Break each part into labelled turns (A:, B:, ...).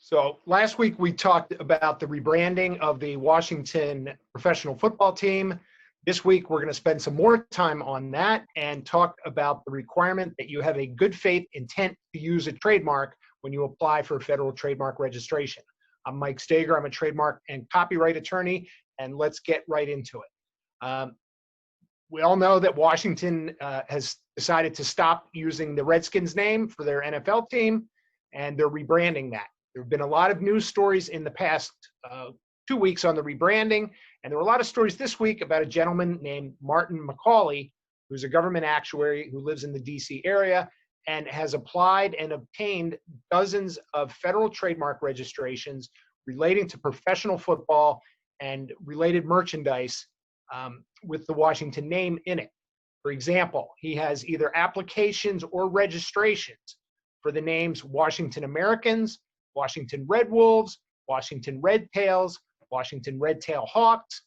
A: So last week we talked about the rebranding of the Washington professional football team. This week we're going to spend some more time on that and talk about the requirement that you have a good faith intent to use a trademark when you apply for federal trademark registration. I'm Mike Steger. I'm a trademark and copyright attorney, and let's get right into it. We all know that Washington has decided to stop using the Redskins name for their NFL team, and they're rebranding that. There have been a lot of news stories in the past 2 weeks on the rebranding, and there were a lot of stories this week about a gentleman named Martin McCauley, who's a government actuary who lives in the DC area and has applied and obtained dozens of federal trademark registrations relating to professional football and related merchandise with the Washington name in it. For example, he has either applications or registrations for the names Washington Americans, Washington Red Wolves, Washington Red Tails, Washington Red Tail Hawks,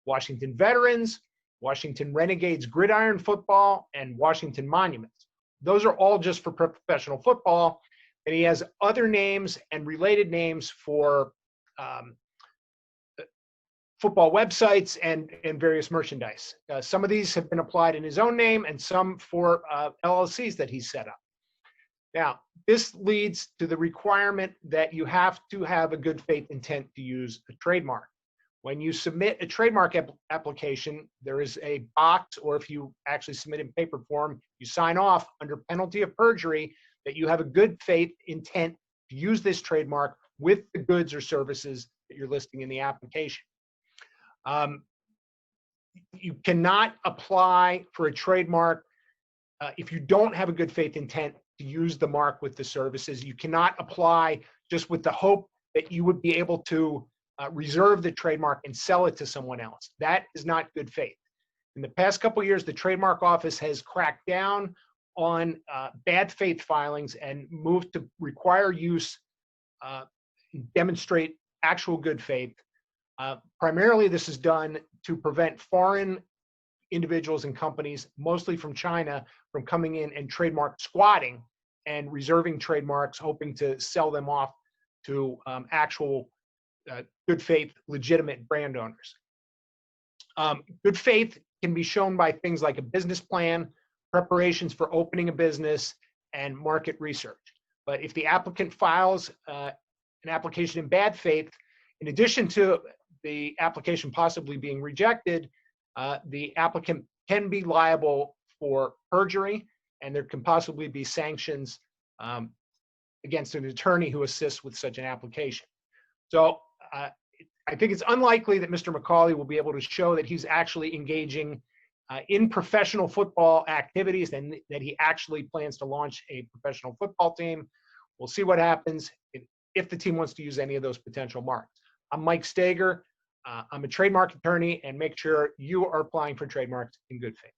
A: Washington Veterans, Washington Renegades Gridiron Football, and Washington Monuments. Those are all just for professional football, and he has other names and related names for football websites and various merchandise. Some of these have been applied in his own name and some for LLCs that he's set up. Now, this leads to the requirement that you have to have a good faith intent to use a trademark. When you submit a trademark application, there is a box, or if you actually submit in paper form, you sign off under penalty of perjury that you have a good faith intent to use this trademark with the goods or services that you're listing in the application. You cannot apply for a trademark if you don't have a good faith intent to use the mark with the services. You cannot apply just with the hope that you would be able to reserve the trademark and sell it to someone else. That is not good faith. In the past couple of years, the Trademark Office has cracked down on bad faith filings and moved to require use, demonstrate actual good faith. Primarily, this is done to prevent foreign individuals and companies, mostly from China, from coming in and trademark squatting and reserving trademarks, hoping to sell them off to actual good faith, legitimate brand owners. Good faith can be shown by things like a business plan, preparations for opening a business, and market research. But if the applicant files an application in bad faith, in addition to the application possibly being rejected, the applicant can be liable for perjury, and there can possibly be sanctions against an attorney who assists with such an application. So I think it's unlikely that Mr. McCauley will be able to show that he's actually engaging in professional football activities and that he actually plans to launch a professional football team. We'll see what happens if the team wants to use any of those potential marks. I'm Mike Steger. I'm a trademark attorney, and make sure you are applying for trademarks in good faith.